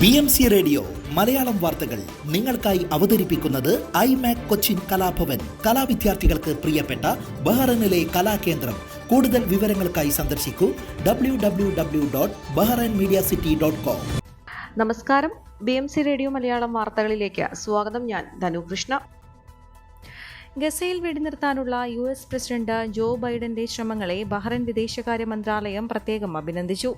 BMC radio Malayalam വാർത്തകൾ നിങ്ങൾക്കായി അവതരിപ്പിക്കുന്നത് ഐമാക് കൊച്ചിൻ കലാഭവൻ. കലാവിദ്യാർത്ഥികൾക്ക് പ്രിയപ്പെട്ട ബഹ്റൈനിലെ കലാകേന്ദ്രം. കൂടുതൽ വിവരങ്ങൾക്കായി സന്ദർശിക്കൂ www.bahrainmediacity.com. നമസ്കാരം, BMC റേഡിയോ മലയാളം വാർത്തകളിലേക്ക് സ്വാഗതം. ഞാൻ ധനുകൃഷ്ണ. ഗസയിൽ വെടിനിർത്താനുള്ള US പ്രസിഡന്റ് ജോ ബൈഡന്റെ ശ്രമങ്ങളെ ബഹ്റൈൻ വിദേശകാര്യ മന്ത്രാലയം പ്രത്യേകം അഭിനന്ദിച്ചു.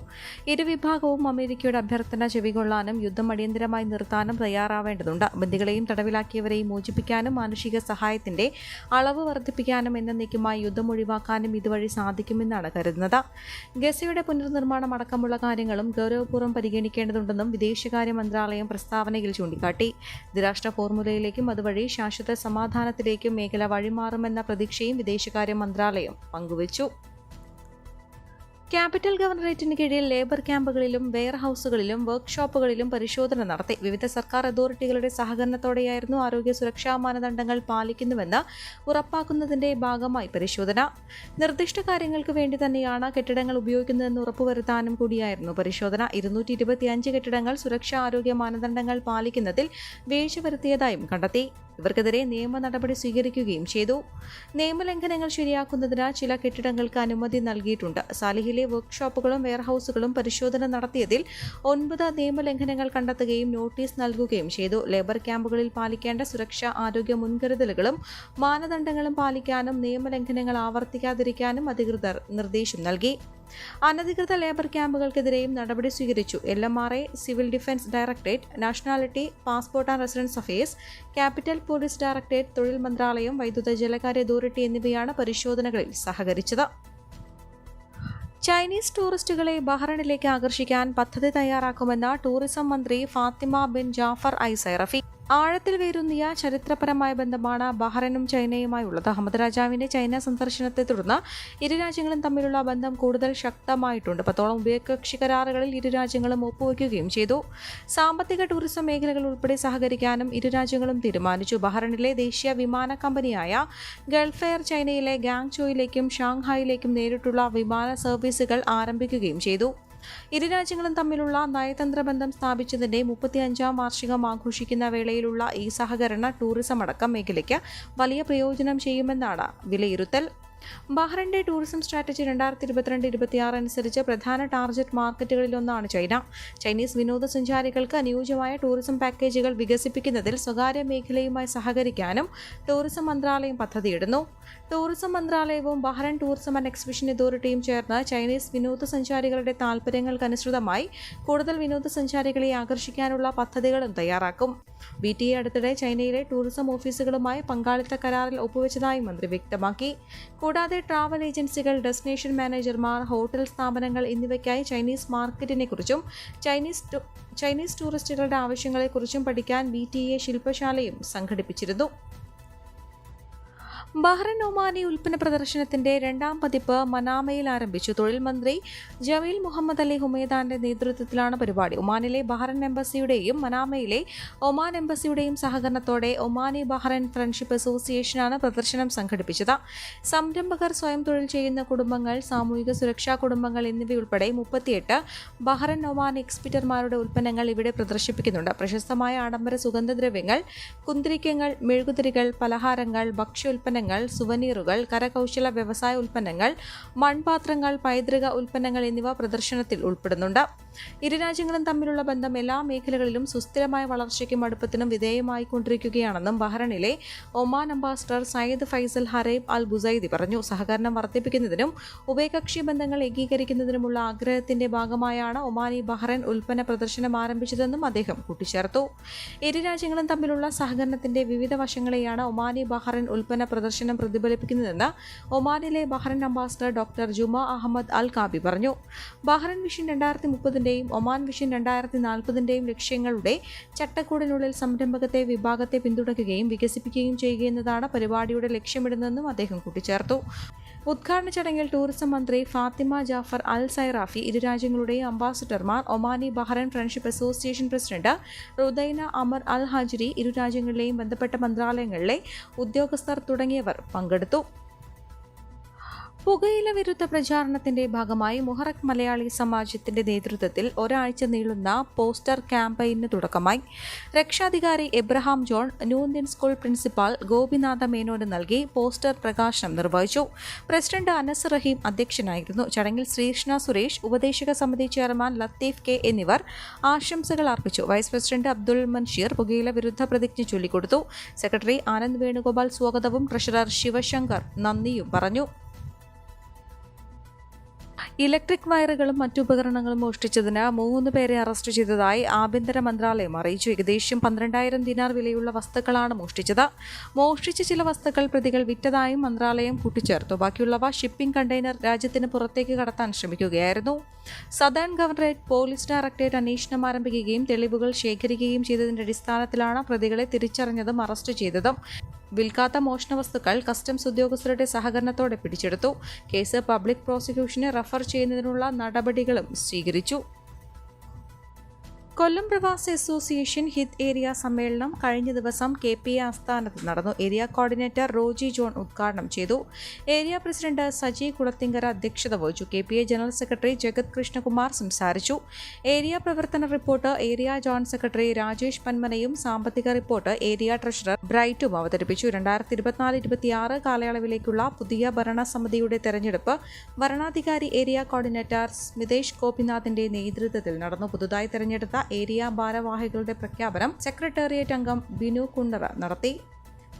ഇരുവിഭാഗവും അമേരിക്കയുടെ അഭ്യർത്ഥന ചെവികൊള്ളാനും യുദ്ധം അടിയന്തരമായി നിർത്താനും തയ്യാറാവേണ്ടതുണ്ട്. ബന്ദികളെയും തടവിലാക്കിയവരെയും മോചിപ്പിക്കാനും മാനുഷിക സഹായത്തിന്റെ അളവ് വർദ്ധിപ്പിക്കാനും എന്നേക്കുമായി യുദ്ധം ഒഴിവാക്കാനും ഇതുവഴി സാധിക്കുമെന്നാണ് കരുതുന്നത്. ഗസയുടെ പുനർനിർമ്മാണം അടക്കമുള്ള കാര്യങ്ങളും ഗൗരവപൂർവ്വം പരിഗണിക്കേണ്ടതുണ്ടെന്നും വിദേശകാര്യ മന്ത്രാലയം പ്രസ്താവനയിൽ ചൂണ്ടിക്കാട്ടി. ദ്വിരാഷ്ട്ര ഫോർമുലയിലേക്കും അതുവഴി ശാശ്വത സമാധാനത്തിലേക്കും മേഖല വഴിമാറുമെന്ന പ്രതീക്ഷയും വിദേശകാര്യ മന്ത്രാലയം പങ്കുവച്ചു. ക്യാപിറ്റൽ ഗവർണറേറ്റിന് കീഴിൽ ലേബർ ക്യാമ്പുകളിലും വെയർഹൌസുകളിലും വർക്ക്ഷോപ്പുകളിലും പരിശോധന നടത്തി. വിവിധ സർക്കാർ അതോറിറ്റികളുടെ സഹകരണത്തോടെയായിരുന്നു ആരോഗ്യ സുരക്ഷാ മാനദണ്ഡങ്ങൾ പാലിക്കുന്നുവെന്ന് ഉറപ്പാക്കുന്നതിന്റെ ഭാഗമായി പരിശോധന. നിർദ്ദിഷ്ട കാര്യങ്ങൾക്ക് വേണ്ടി തന്നെയാണ് കെട്ടിടങ്ങൾ ഉപയോഗിക്കുന്നതെന്ന് ഉറപ്പുവരുത്താനും കൂടിയായിരുന്നു പരിശോധന. 225 കെട്ടിടങ്ങൾ സുരക്ഷാ ആരോഗ്യ മാനദണ്ഡങ്ങൾ പാലിക്കുന്നതിൽ വീഴ്ച വരുത്തിയതായും കണ്ടെത്തി. ഇവർക്കെതിരെ നിയമ നടപടി സ്വീകരിക്കുകയും ചെയ്തു. നിയമലംഘനങ്ങൾ ശരിയാക്കുന്നതിന് ചില കെട്ടിടങ്ങൾക്ക് അനുമതി നൽകിയിട്ടുണ്ട്. സാലിഹിലെ വർക്ക്ഷോപ്പുകളും വെയർഹൌസുകളും പരിശോധന നടത്തിയതിൽ 9 നിയമലംഘനങ്ങൾ കണ്ടെത്തുകയും നോട്ടീസ് നൽകുകയും ചെയ്തു. ലേബർ ക്യാമ്പുകളിൽ പാലിക്കേണ്ട സുരക്ഷാ ആരോഗ്യ മുൻകരുതലുകളും മാനദണ്ഡങ്ങളും പാലിക്കാനും നിയമലംഘനങ്ങൾ ആവർത്തിക്കാതിരിക്കാനും അധികൃതർ നിർദ്ദേശം നൽകി. അനധികൃത ലേബർ ക്യാമ്പുകൾക്കെതിരെയും നടപടി സ്വീകരിച്ചു. LMRA, civil defence directorate, nationality, passport and residence affairs, capital police directorate, തൊഴിൽ മന്ത്രാലയം, വൈദ്യുത ജലകാര്യ അതോറിറ്റി എന്നിവയാണ് പരിശോധനകളിൽ സഹകരിച്ചത്. ചൈനീസ് ടൂറിസ്റ്റുകളെ ബഹ്റൈനിലേക്ക് ആകർഷിക്കാൻ പദ്ധതി തയ്യാറാക്കുമെന്ന് ടൂറിസം മന്ത്രി ഫാത്തിമ ബിൻ ജാഫർ അൽ സൈറഫി. ആഴത്തിൽ വേരൂന്നിയ ചരിത്രപരമായ ബന്ധമാണ് ബഹ്റൈനും ചൈനയുമായുള്ളത്. അഹമ്മദ് രാജാവിന്റെ ചൈന സന്ദർശനത്തെ തുടർന്ന് ഇരു രാജ്യങ്ങളും തമ്മിലുള്ള ബന്ധം കൂടുതൽ ശക്തമായിട്ടുണ്ട്. 10ഓളം ഉഭയകക്ഷി കരാറുകളിൽ ഇരു രാജ്യങ്ങളും ഒപ്പുവയ്ക്കുകയും ചെയ്തു. സാമ്പത്തിക ടൂറിസം മേഖലകൾ ഉൾപ്പെടെ സഹകരിക്കാനും ഇരു രാജ്യങ്ങളും തീരുമാനിച്ചു. ബഹ്റൈനിലെ ദേശീയ വിമാന കമ്പനിയായ ഗൾഫ് എയർ ചൈനയിലെ ഗാങ്ചോയിലേക്കും ഷാങ്ഹായിലേക്കും നേരിട്ടുള്ള വിമാന സർവീസുകൾ ആരംഭിക്കുകയും ചെയ്തു. ഇരു രാജ്യങ്ങളും തമ്മിലുള്ള നയതന്ത്ര ബന്ധം സ്ഥാപിച്ചതിന്റെ 35ാം വാർഷികം ആഘോഷിക്കുന്ന വേളയിലുള്ള ഈ സഹകരണ ടൂറിസം അടക്കം മേഖലയ്ക്ക് വലിയ പ്രയോജനം ചെയ്യുമെന്നാണ് വിലയിരുത്തൽ. ബഹ്റൈന്റെ ടൂറിസം സ്ട്രാറ്റജി 2022-26 അനുസരിച്ച് പ്രധാന ടാർഗറ്റ് മാർക്കറ്റുകളിലൊന്നാണ് ചൈന. ചൈനീസ് വിനോദസഞ്ചാരികൾക്ക് അനുയോജ്യമായ ടൂറിസം പാക്കേജുകൾ വികസിപ്പിക്കുന്നതിൽ സ്വകാര്യ മേഖലയുമായി സഹകരിക്കാനും ടൂറിസം മന്ത്രാലയം പദ്ധതിയിടുന്നു. ടൂറിസം മന്ത്രാലയവും ബഹ്റൈൻ ടൂറിസം ആൻഡ് എക്സിബിഷൻ അതോറിറ്റിയും ചേർന്ന് ചൈനീസ് വിനോദസഞ്ചാരികളുടെ താൽപ്പര്യങ്ങൾക്കനുസൃതമായി കൂടുതൽ വിനോദസഞ്ചാരികളെ ആകർഷിക്കാനുള്ള പദ്ധതികളും തയ്യാറാക്കും. BTA അടുത്തിടെ ചൈനയിലെ ടൂറിസം ഓഫീസുകളുമായി പങ്കാളിത്ത കരാറിൽ ഒപ്പുവെച്ചതായി മന്ത്രി വ്യക്തമാക്കി. കൂടാതെ ട്രാവൽ ഏജൻസികൾ, ഡെസ്റ്റിനേഷൻ മാനേജർമാർ, ഹോട്ടൽ സ്ഥാപനങ്ങൾ എന്നിവയ്ക്കായി ചൈനീസ് മാർക്കറ്റിനെക്കുറിച്ചും ചൈനീസ് ടൂറിസ്റ്റുകളുടെ ആവശ്യങ്ങളെക്കുറിച്ചും പഠിക്കാൻ BTA ശില്പശാലയും സംഘടിപ്പിച്ചിരുന്നു. ബഹ്റൈൻ ഒമാനി ഉൽപ്പന്ന പ്രദർശനത്തിന്റെ 2ാം പതിപ്പ് മനാമയിൽ ആരംഭിച്ചു. തൊഴിൽ മന്ത്രി ജമീൽ മുഹമ്മദ് അലി ഹുമൈദാന്റെ നേതൃത്വത്തിലാണ് പരിപാടി. ഒമാനിലെ ബഹ്റൈൻ എംബസിയുടെയും മനാമയിലെ ഒമാൻ എംബസിയുടെയും സഹകരണത്തോടെ ഒമാനി ബഹ്റൈൻ ഫ്രണ്ട്ഷിപ്പ് അസോസിയേഷനാണ് പ്രദർശനം സംഘടിപ്പിച്ചത്. സംരംഭകർ, സ്വയം തൊഴിൽ ചെയ്യുന്ന കുടുംബങ്ങൾ, സാമൂഹിക സുരക്ഷാ കുടുംബങ്ങൾ എന്നിവയുൾപ്പെടെ 38 ബഹ്റൈൻ ഒമാൻ എക്സ്പീറ്റർമാരുടെ ഉൽപ്പന്നങ്ങൾ ഇവിടെ പ്രദർശിപ്പിക്കുന്നുണ്ട്. പ്രശസ്തമായ ആഡംബര സുഗന്ധദ്രവ്യങ്ങൾ, കുന്തിരിക്കങ്ങൾ, മെഴുകുതിരികൾ, പലഹാരങ്ങൾ, ഭക്ഷ്യോൽപ്പന്നങ്ങൾ, സുവനീറുകൾ, കരകൗശല വ്യവസായ ഉൽപ്പന്നങ്ങൾ, മൺപാത്രങ്ങൾ, പൈതൃക ഉൽപ്പന്നങ്ങൾ എന്നിവ പ്രദർശനത്തിൽ ഉൾപ്പെടുന്നുണ്ട്. ഇരു രാജ്യങ്ങളും തമ്മിലുള്ള ബന്ധം എല്ലാ മേഖലകളിലും സുസ്ഥിരമായ വളർച്ചയ്ക്കും അടുപ്പത്തിനും വിധേയമായിക്കൊണ്ടിരിക്കുകയാണെന്നും ബഹ്റൈനിലെ Oman ambassador Sayyid Faisal Haraib Al Busaidi പറഞ്ഞു. സഹകരണം വർദ്ധിപ്പിക്കുന്നതിനും ഉഭയകക്ഷി ബന്ധങ്ങൾ ഏകീകരിക്കുന്നതിനുമുള്ള ആഗ്രഹത്തിന്റെ ഭാഗമായാണ് ഒമാനി ബഹ്റൈൻ ഉൽപ്പന്ന പ്രദർശനം ആരംഭിച്ചതെന്നും അദ്ദേഹം കൂട്ടിച്ചേർത്തു. ഇരു രാജ്യങ്ങളും തമ്മിലുള്ള സഹകരണത്തിന്റെ വിവിധ വശങ്ങളെയാണ് ഒമാനി ബഹ്റൈൻ ഉൽപ്പന്ന പ്രദർശനം പ്രതിഫലിപ്പിക്കുന്നതെന്ന് ഒമാനിലെ ബഹ്റൈൻ അംബാസഡർ ഡോക്ടർ ജുമ അഹമ്മദ് അൽ കാബി പറഞ്ഞു. ബഹ്റൈൻ വിഷൻ 2030-ന്റെയും ഒമാൻ വിഷൻ 2040-ന്റെയും ലക്ഷ്യങ്ങളുടെ ചട്ടക്കൂടിനുള്ളിൽ സംരംഭകത്തെ വിഭാഗത്തെ പിന്തുണയ്ക്കുകയും വികസിപ്പിക്കുകയും ചെയ്യുകയെന്നതാണ് പരിപാടിയുടെ ലക്ഷ്യമിടുന്നതെന്നും അദ്ദേഹം കൂട്ടിച്ചേർത്തു. ഉദ്ഘാടന ചടങ്ങിൽ ടൂറിസം മന്ത്രി ഫാത്തിമ ജാഫർ അൽ സൈറാഫി, ഇരു രാജ്യങ്ങളുടെയും അംബാസഡർമാർ, Omani Bahrain friendship association president Rudaina Amer Al Hajiri, ഇരു രാജ്യങ്ങളിലെയും ബന്ധപ്പെട്ട മന്ത്രാലയങ്ങളിലെ ഉദ്യോഗസ്ഥർ തുടങ്ങിയവർ പങ്കെടുത്തു. പുകയില വിരുദ്ധ പ്രചാരണത്തിന്റെ ഭാഗമായി മുഹറക് മലയാളി സമാജത്തിന്റെ നേതൃത്വത്തിൽ ഒരാഴ്ച നീളുന്ന പോസ്റ്റർ ക്യാമ്പയിന് തുടക്കമായി. രക്ഷാധികാരി Abraham John New Indian School principal ഗോപിനാഥ മേനോന് നൽകി പോസ്റ്റർ പ്രകാശനം നിർവഹിച്ചു. പ്രസിഡന്റ് അനസ് റഹീം അധ്യക്ഷനായിരുന്നു. ചടങ്ങിൽ ശ്രീകൃഷ്ണ സുരേഷ്, ഉപദേശക സമിതി ചെയർമാൻ ലത്തീഫ് കെ എന്നിവർ ആശംസകൾ അർപ്പിച്ചു. വൈസ് പ്രസിഡന്റ് അബ്ദുൾ മൻഷീർ പുകയില വിരുദ്ധ പ്രതിജ്ഞ ചൊല്ലിക്കൊടുത്തു. സെക്രട്ടറി ആനന്ദ് വേണുഗോപാൽ സ്വാഗതവും ട്രഷറർ ശിവശങ്കർ നന്ദിയും പറഞ്ഞു. ഇലക്ട്രിക് വയറുകളും മറ്റുപകരണങ്ങളും മോഷ്ടിച്ചതിന് 3 പേരെ അറസ്റ്റ് ചെയ്തതായി ആഭ്യന്തര മന്ത്രാലയം അറിയിച്ചു. ഏകദേശം 12,000 ദിനാർ വിലയുള്ള വസ്തുക്കളാണ് മോഷ്ടിച്ചത്. മോഷ്ടിച്ച ചില വസ്തുക്കൾ പ്രതികൾ വിറ്റതായും മന്ത്രാലയം കൂട്ടിച്ചേർത്തു. ബാക്കിയുള്ളവ ഷിപ്പിംഗ് കണ്ടെയ്നർ രാജ്യത്തിന് പുറത്തേക്ക് കടത്താൻ ശ്രമിക്കുകയായിരുന്നു. സദേൺ ഗവർണറേറ്റ് പോലീസ് ഡയറക്ടറേറ്റ് അന്വേഷണം ആരംഭിക്കുകയും തെളിവുകൾ ശേഖരിക്കുകയും ചെയ്തതിന്റെ അടിസ്ഥാനത്തിലാണ് പ്രതികളെ തിരിച്ചറിഞ്ഞതും അറസ്റ്റ് ചെയ്തതും. വിൽക്കാത്ത മോഷണ വസ്തുക്കൾ കസ്റ്റംസ് ഉദ്യോഗസ്ഥരുടെ സഹകരണത്തോടെ പിടിച്ചെടുത്തു. കേസ് പബ്ലിക് പ്രോസിക്യൂഷന് റഫർ ചെയ്യുന്നതിനുള്ള നടപടികളും സ്വീകരിച്ചു. കൊല്ലം പ്രവാസി അസോസിയേഷൻ ഹിത് ഏരിയ സമ്മേളനം കഴിഞ്ഞ ദിവസം KPA ആസ്ഥാനത്ത് നടന്നു. ഏരിയ കോർഡിനേറ്റർ റോജി ജോൺ ഉദ്ഘാടനം ചെയ്തു. ഏരിയ പ്രസിഡന്റ് സജി കുളത്തിങ്കര അധ്യക്ഷത വഹിച്ചു. KPA general secretary Jagat Krishnakumar സംസാരിച്ചു. ഏരിയ പ്രവർത്തന report area joint secretary Rajesh പന്മനയും സാമ്പത്തിക റിപ്പോർട്ട് ഏരിയ ട്രഷറർ ബ്രൈറ്റും അവതരിപ്പിച്ചു. 2024-26 കാലയളവിലേക്കുള്ള പുതിയ ഭരണസമിതിയുടെ തെരഞ്ഞെടുപ്പ് വരണാധികാരി ഏരിയ കോർഡിനേറ്റർ സ്മിതേഷ് ഗോപിനാഥിന്റെ നേതൃത്വത്തിൽ നടന്നു. പുതുതായി തെരഞ്ഞെടുത്ത ഏരിയ ഭാരവാഹികളുടെ പ്രഖ്യാപനം സെക്രട്ടേറിയറ്റ് അംഗം ബിനു കുണ്ടറ നടത്തി.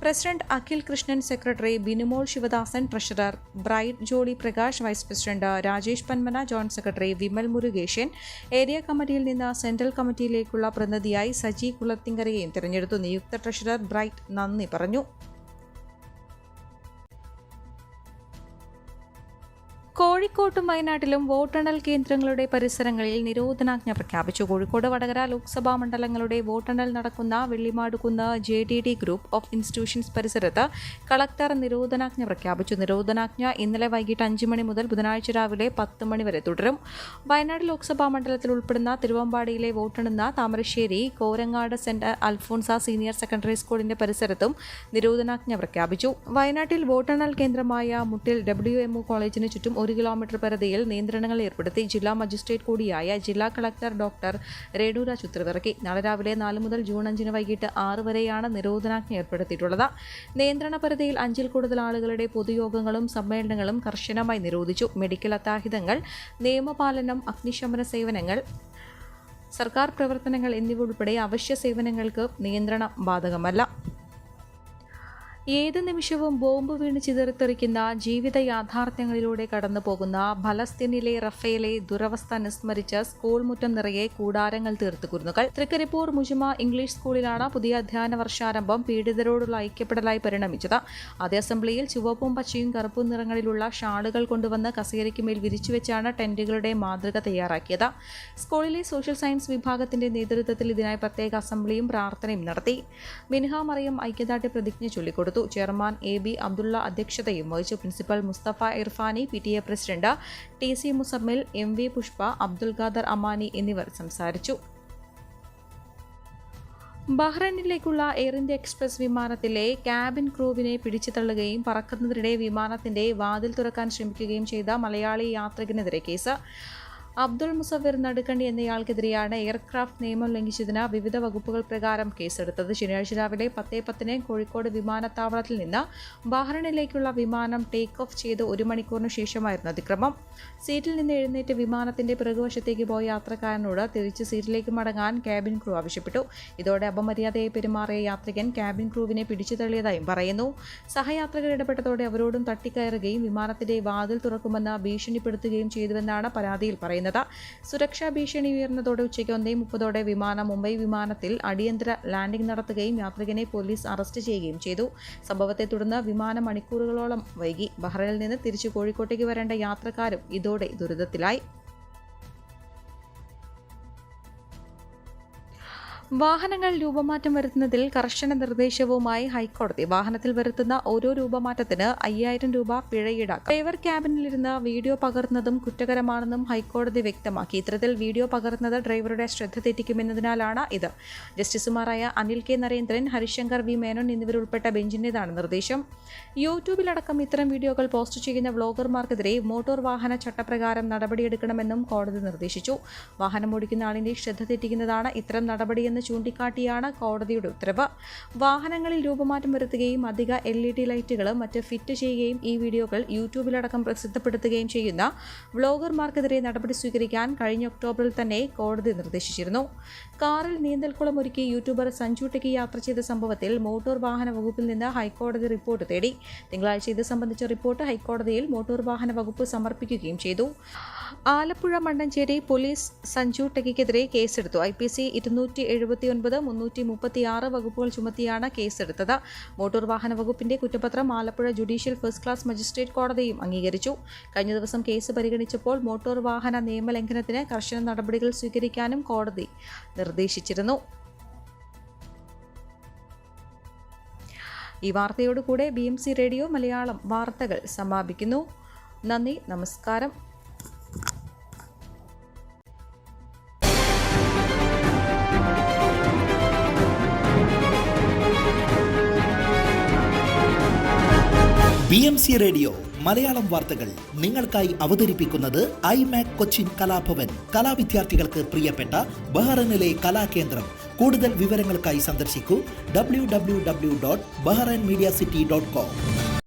President Akhil Krishnan, secretary Binumol Sivadasan, treasurer Bright Jolly Prakash, vice president Rajesh Panmana, joint secretary Vimal Murukesan, area കമ്മിറ്റിയിൽ നിന്ന് സെൻട്രൽ കമ്മിറ്റിയിലേക്കുള്ള പ്രതിനിധിയായി സജി കുളത്തിങ്കരയെയും തിരഞ്ഞെടുത്തു. നിയുക്ത ട്രഷറർ ബ്രൈറ്റ് നന്ദി പറഞ്ഞു. കോഴിക്കോട്ടും വയനാട്ടിലും വോട്ടെണ്ണൽ കേന്ദ്രങ്ങളുടെ പരിസരങ്ങളിൽ നിരോധനാജ്ഞ പ്രഖ്യാപിച്ചു. കോഴിക്കോട്, വടകര ലോക്സഭാ മണ്ഡലങ്ങളുടെ വോട്ടെണ്ണൽ നടക്കുന്ന Vellimadukunnu JDD group of institutions പരിസരത്ത് കളക്ടർ നിരോധനാജ്ഞ പ്രഖ്യാപിച്ചു. നിരോധനാജ്ഞ ഇന്നലെ വൈകിട്ട് 5 മണി മുതൽ ബുധനാഴ്ച രാവിലെ 10 മണി വരെ തുടരും. വയനാട് ലോക്സഭാ മണ്ഡലത്തിൽ ഉൾപ്പെടുന്ന തിരുവമ്പാടിയിലെ വോട്ടെണ്ണുന്ന Thamarassery Korangad saint Alphonsa senior secondary സ്കൂളിന്റെ പരിസരത്തും നിരോധനാജ്ഞ പ്രഖ്യാപിച്ചു. വയനാട്ടിൽ വോട്ടെണ്ണൽ കേന്ദ്രമായ മുട്ടിൽ WMO കോളേജിന് ചുറ്റും 1 കിലോമീറ്റർ പരിധിയിൽ നിയന്ത്രണങ്ങൾ ഏർപ്പെടുത്തി. ജില്ലാ മജിസ്ട്രേറ്റ് കൂടിയായ ജില്ലാ കളക്ടർ ഡോക്ടർ രേണുരാജ് ഉത്തരവിറക്കി. നാളെ രാവിലെ 4 മുതൽ ജൂൺ 5 വൈകിട്ട് 6 വരെയാണ് നിരോധനാജ്ഞ ഏർപ്പെടുത്തിയിട്ടുള്ളത്. നിയന്ത്രണ പരിധിയിൽ 5-ൽ കൂടുതൽ ആളുകളുടെ പൊതുയോഗങ്ങളും സമ്മേളനങ്ങളും കർശനമായി നിരോധിച്ചു. മെഡിക്കൽ അത്യാഹിതങ്ങൾ, നിയമപാലനം, അഗ്നിശമന സേവനങ്ങൾ, സർക്കാർ പ്രവർത്തനങ്ങൾ എന്നിവ ഉൾപ്പെടെ അവശ്യ സേവനങ്ങൾക്ക് നിയന്ത്രണം ബാധകമല്ല. ഏത് നിമിഷവും ബോംബ് വീണ് ചിതറിത്തെറിക്കുന്ന ജീവിത യാഥാർത്ഥ്യങ്ങളിലൂടെ കടന്നു പോകുന്ന ഫലസ്തീനിലെ റഫേലെ ദുരവസ്ഥ അനുസ്മരിച്ച് സ്കൂൾ മുറ്റം നിറയെ കൂടാരങ്ങൾ തീർത്ത് കുരുന്നുകൾ. തൃക്കരിപ്പൂർ മുജുമ ഇംഗ്ലീഷ് സ്കൂളിലാണ് പുതിയ അധ്യയന വർഷാരംഭം പീഡിതരോടുള്ള ഐക്യപ്പെടലായി പരിണമിച്ചത്. ആദ്യ അസംബ്ലിയിൽ ചുവപ്പും പച്ചയും കറുപ്പും നിറങ്ങളിലുള്ള ഷാളുകൾ കൊണ്ടുവന്ന് കസേരയ്ക്കുമേൽ വിരിച്ചുവെച്ചാണ് ടെന്റുകളുടെ മാതൃക തയ്യാറാക്കിയത്. സ്കൂളിലെ സോഷ്യൽ സയൻസ് വിഭാഗത്തിന്റെ നേതൃത്വത്തിൽ ഇതിനായി പ്രത്യേക അസംബ്ലിയും പ്രാർത്ഥനയും നടത്തി. മിൻഹ മറിയം ഐക്യദാർഢ്യ പ്രതിജ്ഞ ചൊല്ലിക്കൊടുത്തു. ചെയർമാൻ AB അബ്ദുള്ള അധ്യക്ഷതയും വഹിച്ചു. Principal Mustafa Irfani, PTA president TC Muzammil, MV Pushpa, Abdul Khader Amani എന്നിവർ സംസാരിച്ചു. ബഹ്റൈനിലേക്കുള്ള എയർ ഇന്ത്യ എക്സ്പ്രസ് വിമാനത്തിലെ ക്യാബിൻ ക്രൂവിനെ പിടിച്ചു തള്ളുകയും പറക്കുന്നതിനിടെ വിമാനത്തിന്റെ വാതിൽ തുറക്കാൻ ശ്രമിക്കുകയും ചെയ്ത മലയാളി യാത്രികനെതിരെ കേസ്. അബ്ദുൾ മുസവ്വിർ നടുക്കണ്ടി എന്നയാൾക്കെതിരെയാണ് എയർക്രാഫ്റ്റ് നിയമം ലംഘിച്ചതിന് വിവിധ വകുപ്പുകൾ പ്രകാരം കേസെടുത്തത്. ശനിയാഴ്ച രാവിലെ 10:10 കോഴിക്കോട് വിമാനത്താവളത്തിൽ നിന്ന് ബഹ്റൈനിലേക്കുള്ള വിമാനം ടേക്ക് ഓഫ് ചെയ്ത് 1 മണിക്കൂറിന് ശേഷമായിരുന്നു അതിക്രമം. സീറ്റിൽ നിന്ന് എഴുന്നേറ്റ് വിമാനത്തിന്റെ പിറകുവശത്തേക്ക് പോയ യാത്രക്കാരനോട് തിരിച്ച് സീറ്റിലേക്ക് മടങ്ങാൻ ക്യാബിൻ ക്രൂ ആവശ്യപ്പെട്ടു. ഇതോടെ അപമര്യാദയായി പെരുമാറിയ യാത്രികൻ ക്യാബിൻ ക്രൂവിനെ പിടിച്ചു തള്ളിയതായും പറയുന്നു. സഹയാത്രികർ ഇടപെട്ടതോടെ അവരോടും തട്ടിക്കയറുകയും വിമാനത്തിന്റെ വാതിൽ തുറക്കുമെന്ന് ഭീഷണിപ്പെടുത്തുകയും ചെയ്തുവെന്നാണ് പരാതിയിൽ പറയുന്നത്. സുരക്ഷാ ഭീഷണി ഉയർന്നതോടെ ഉച്ചയ്ക്ക് 1:30 വിമാനം മുംബൈ വിമാനത്തിൽ അടിയന്തര ലാൻഡിംഗ് നടത്തുകയും യാത്രികനെ പോലീസ് അറസ്റ്റ് ചെയ്യുകയും ചെയ്തു. സംഭവത്തെ തുടർന്ന് വിമാനം മണിക്കൂറുകളോളം വൈകി. ബഹ്റൈനിൽ നിന്ന് തിരിച്ചു കോഴിക്കോട്ടേക്ക് വരേണ്ട യാത്രക്കാരും ഇതോടെ ദുരിതത്തിലായി. വാഹനങ്ങൾ രൂപമാറ്റം വരുത്തുന്നതിൽ കർശന നിർദ്ദേശവുമായി ഹൈക്കോടതി. വാഹനത്തിൽ വരുത്തുന്ന ഓരോ രൂപമാറ്റത്തിന് 5000 രൂപ പിഴ ഈടാക്കും. ഡ്രൈവർ ക്യാബിനിലിരുന്ന് വീഡിയോ പകർന്നതും കുറ്റകരമാണെന്നും ഹൈക്കോടതി വ്യക്തമാക്കി. ഇത്തരത്തിൽ വീഡിയോ പകർന്നത് ഡ്രൈവറുടെ ശ്രദ്ധ തെറ്റിക്കുമെന്നതിനാലാണ് ഇത്. ജസ്റ്റിസുമാരായ അനിൽ കെ നരേന്ദ്രൻ, ഹരിശങ്കർ വി മേനോൻ എന്നിവരുൾപ്പെട്ട ബെഞ്ചിന്റേതാണ് നിർദ്ദേശം. യൂട്യൂബിലടക്കം ഇത്തരം വീഡിയോകൾ പോസ്റ്റ് ചെയ്യുന്ന വ്ളോഗർമാർക്കെതിരെ മോട്ടോർ വാഹന ചട്ടപ്രകാരം നടപടിയെടുക്കണമെന്നും കോടതി നിർദ്ദേശിച്ചു. വാഹനം ഓടിക്കുന്ന ആളിന്റെ ശ്രദ്ധ തെറ്റിക്കുന്നതാണ് ഇത്തരം നടപടിയെന്ന് ചൂണ്ടിക്കാട്ടിയാണ് കോടതിയുടെ ഉത്തരവ്. വാഹനങ്ങളിൽ രൂപമാറ്റം വരുത്തുകയും അധിക LED ലൈറ്റുകളും മറ്റ് ഫിറ്റ് ചെയ്യുകയും ഈ വീഡിയോകൾ യൂട്യൂബിലടക്കം പ്രസിദ്ധപ്പെടുത്തുകയും ചെയ്യുന്ന വ്ളോഗർമാർക്കെതിരെ നടപടി സ്വീകരിക്കാൻ കഴിഞ്ഞ ഒക്ടോബറിൽ തന്നെ കോടതി നിർദ്ദേശിച്ചിരുന്നു. കാറിൽ നീന്തൽക്കുളം ഒരുക്കി യൂട്യൂബർ സഞ്ജു ടെക്കി യാത്ര ചെയ്ത സംഭവത്തിൽ മോട്ടോർ വാഹന വകുപ്പിൽ നിന്ന് ഹൈക്കോടതി റിപ്പോർട്ട് തേടി. തിങ്കളാഴ്ച ഇത് സംബന്ധിച്ച റിപ്പോർട്ട് ഹൈക്കോടതിയിൽ മോട്ടോർ വാഹന വകുപ്പ് സമർപ്പിക്കുകയും ചെയ്തു. ആലപ്പുഴ മണ്ണഞ്ചേരി പോലീസ് സഞ്ജു ടെക്കിക്കെതിരെ കേസെടുത്തു. IPC 279, 336 വകുപ്പുകൾ ചുമത്തിയാണ് കേസെടുത്തത്. മോട്ടോർ വാഹന വകുപ്പിന്റെ കുറ്റപത്രം Alappuzha judicial first class magistrate കോടതിയും അംഗീകരിച്ചു. കഴിഞ്ഞ ദിവസം കേസ് പരിഗണിച്ചപ്പോൾ മോട്ടോർ വാഹന നിയമലംഘനത്തിന് കർശന നടപടികൾ സ്വീകരിക്കാനും കോടതി നിർദ്ദേശിച്ചിരുന്നു. ഈ വാർത്തയോടുകൂടെ BMC റേഡിയോ മലയാളം വാർത്തകൾ സമാപിക്കുന്നു. നന്ദി, നമസ്കാരം. BMC റേഡിയോ മലയാളം വാർത്തകൾ നിങ്ങൾക്കായി അവതരിപ്പിക്കുന്നത് ഐമാക് കൊച്ചിൻ കലാഭവൻ. കലാവിദ്യാർത്ഥികൾക്ക് പ്രിയപ്പെട്ട ബഹ്റൈനിലെ കലാകേന്ദ്രം. കൂടുതൽ വിവരങ്ങൾക്കായി സന്ദർശിക്കൂ www.bahrainmediacity.com.